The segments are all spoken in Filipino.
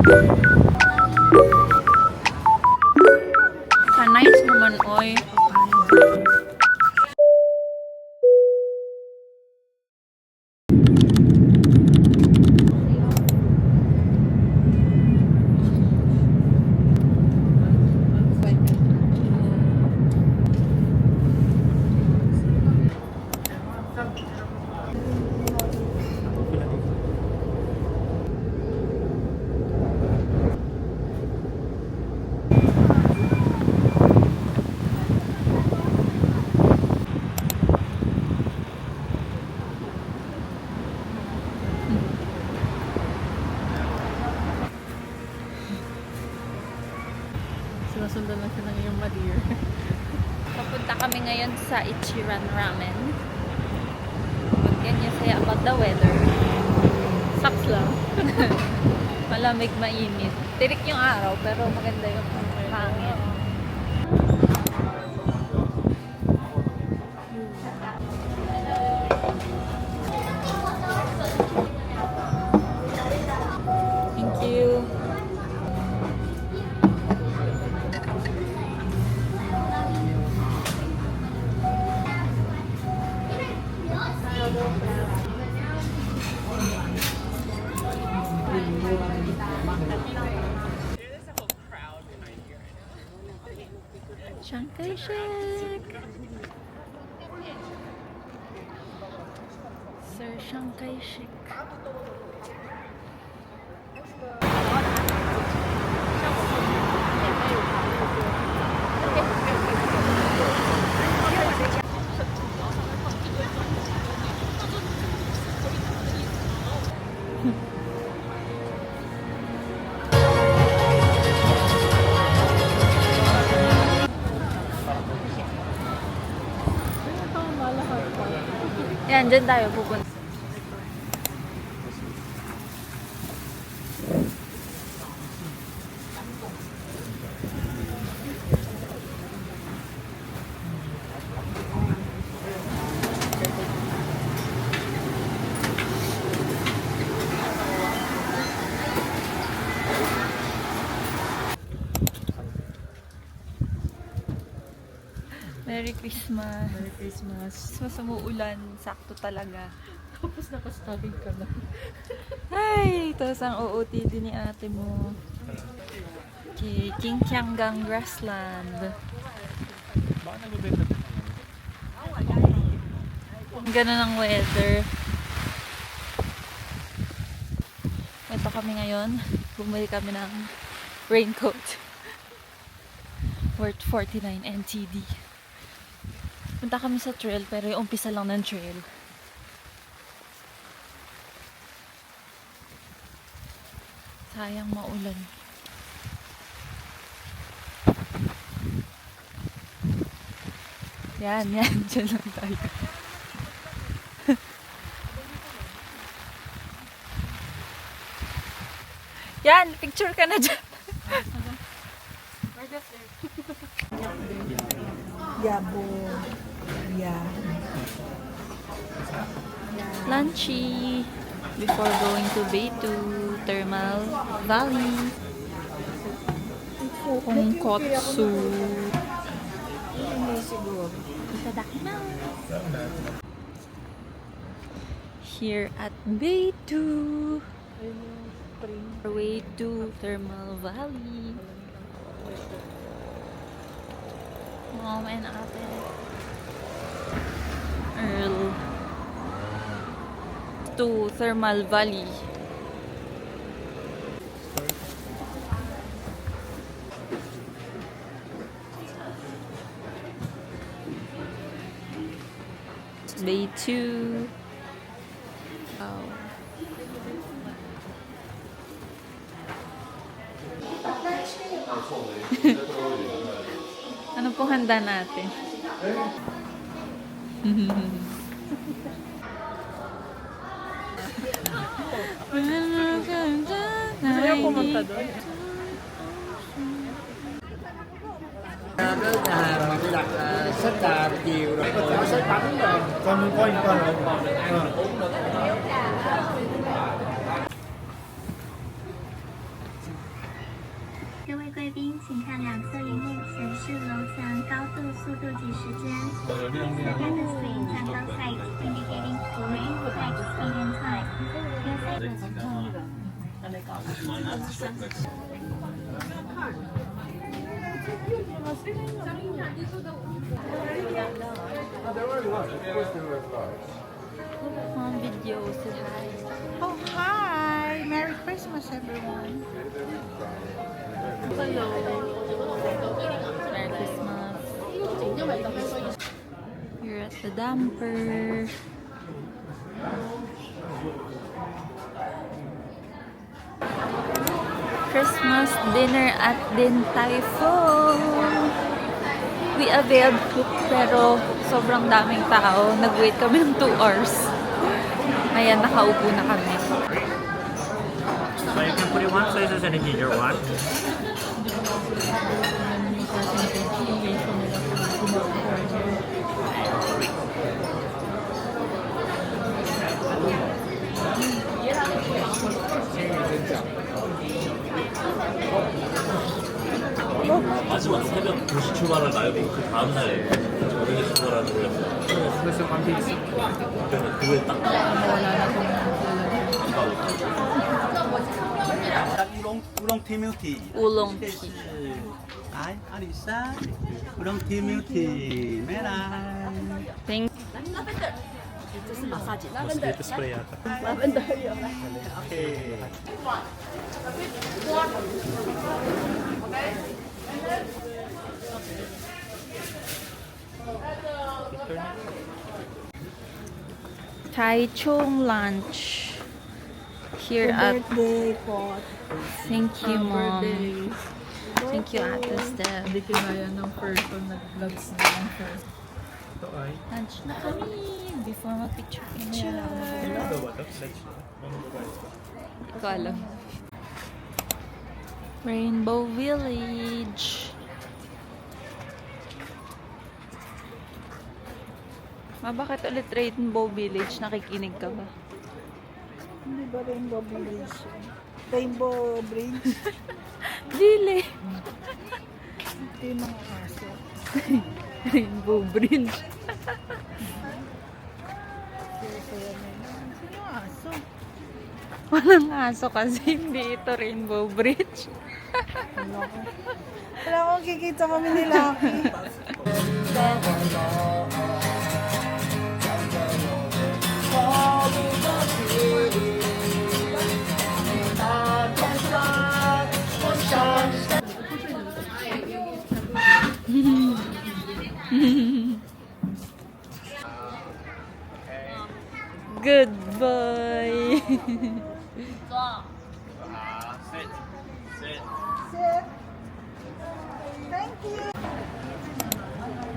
Sa nice naman, oy. Sinusundan lang siya ng iyong ma-dear. Papunta kami ngayon sa Ichiran Ramen. Magyan niya saya about the weather. Sucks lang. Malamig, mainit. Tirik yung araw, pero maganda yung hangin. Thank you. Chiang Kai-shek. Sir Chiang Kai-shek. Yan, dyan tayo pupunta. Merry Christmas. Merry Christmas. Mas umuulan, sakto talaga. Tapos nakastaging ka na. Ay, tapos ang OOTD ni ate mo. Okay, Kingkyanggang Grassland. Baka nagbebenta din. Ganun ang weather. Ito kami ngayon. Bumili kami ng raincoat. Worth 49 NTD. Punta kami sa trail, pero yung umpisa lang ng trail. Sayang maulan. Yan. Diyan lang tayo. Yan, picture ka na dyan. Yabo. Yeah. Lunchy before going to Beitu Thermal Valley. Tonkotsu. Itadakimasu. Here at Beitu. Our way to Thermal Valley. Mom and ate. Earl. To Thermal Valley. Beitu. Wow. Ano pong handa natin? Masaya pumunta doon. Rất là nhiều rồi. Con muốn coi con 各位贵宾，请看两侧荧幕显示楼层高度、速度及时间。The attendant screens on both sides indicating green, red, speed and time. On video, say hi. Oh, hi! Merry Christmas, everyone! Merry Christmas. Here at the damper. Christmas dinner at Din Tai Fung. We availed cook pero sobrang daming tao. Nag-wait kami ng 2 hours. Ayan, nakaupo na kami. So you can put it one slices and a ginger one. 마지막 새벽 2시 출발을 말고 그 다음날에 저녁에 출발하는 거였어요. Gusto pang pizza. 그래서 그거에 딱 우렁티 밀티. Ulong 这 tea. 是阿里山우렁티 밀티 메란. Thank Dito spray yata. 오케이. Tai Chung lunch. Here at Birthday po. Thank you, Mom. Birthday. Thank you, Ate Steph. Hindi kinaya ng person nag-vlogs na lang first. Ito ay. Lunch na kami. Before mag-picture. Ito ba? Tapos lunch na. Hindi ko alam. Rainbow Village. Bakit ulit Rainbow Village? Nakikinig ka ba? Hindi ba Rainbow Village? Rainbow Bridge? Dili. Ito yung mga aso. Rainbow Bridge. Sino yung aso? Walang aso kasi hindi ito Rainbow Bridge. Wala akong kikita kami ni Lucky. Goodbye.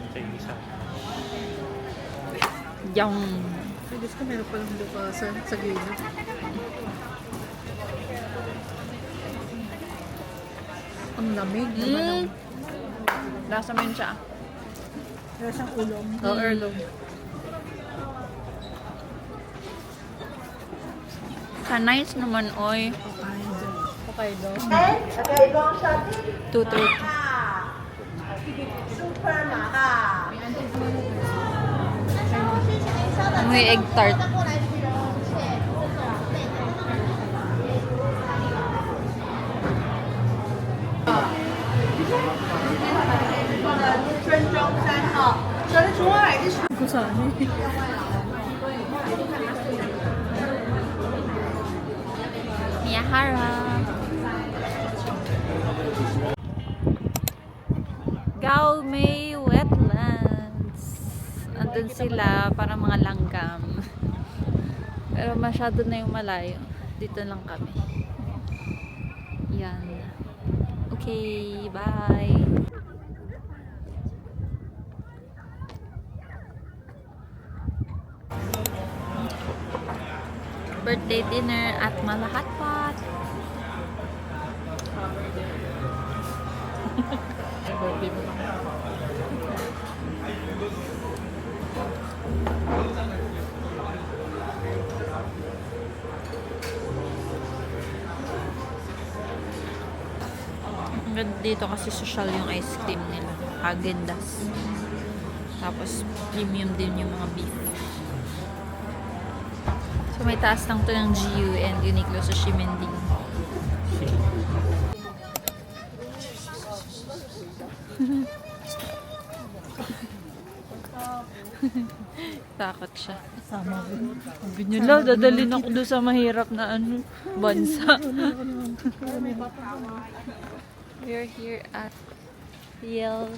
Ito yung isa. Yung Gusto ko meron palang bukasan sa gilid. Ang lamig. lasa mo yun siya. Kaya siyang ulong. Oh, heirloom. Nice naman, oy. Okay daw. 230. Amoy egg tart. Kusani. Miyahara. Gaomei Wetlands. Andun sila para mga langgam. Pero masyado na yung malayo. Dito lang kami. Yan. Okay, bye. Birthday dinner at Malahatpat. Ang ganda dito kasi social yung ice cream nila. Häagen-Dazs. Tapos premium din yung mga beef. So may taas lang to ng GU and Uniqlo sa Ximending. Takot siya. Sama ko. Sabi niyo, "La, dadalhin ako doon sa mahirap na bansa." We're here at Yale,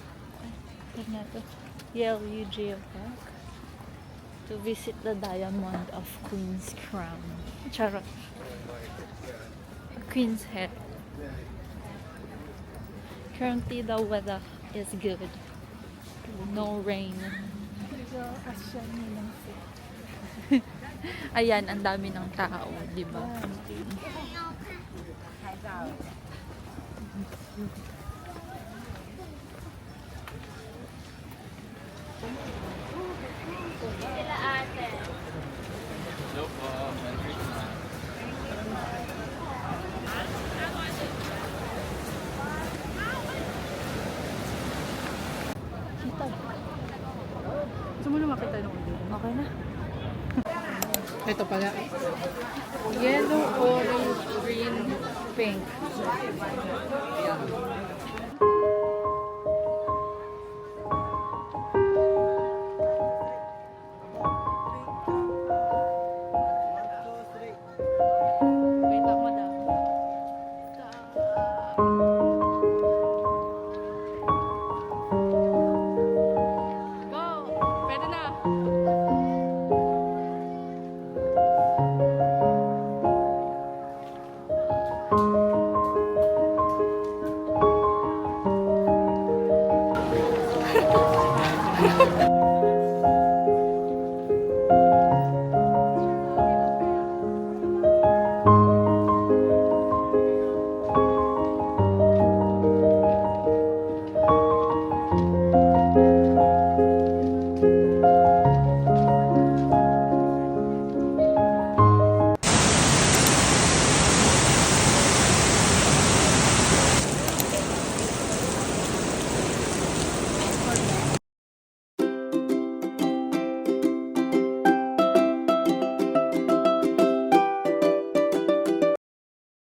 Yale UGL Park to visit the Diamond of Queen's Crown. Charot. Queen's Head. Currently, the weather is good. No rain. Ayan, ang dami ng tao, di ba? Gusto mo na makita ng ulo? Okay na. Ito pala. Yellow, orange, green, pink. Wait lang, madam.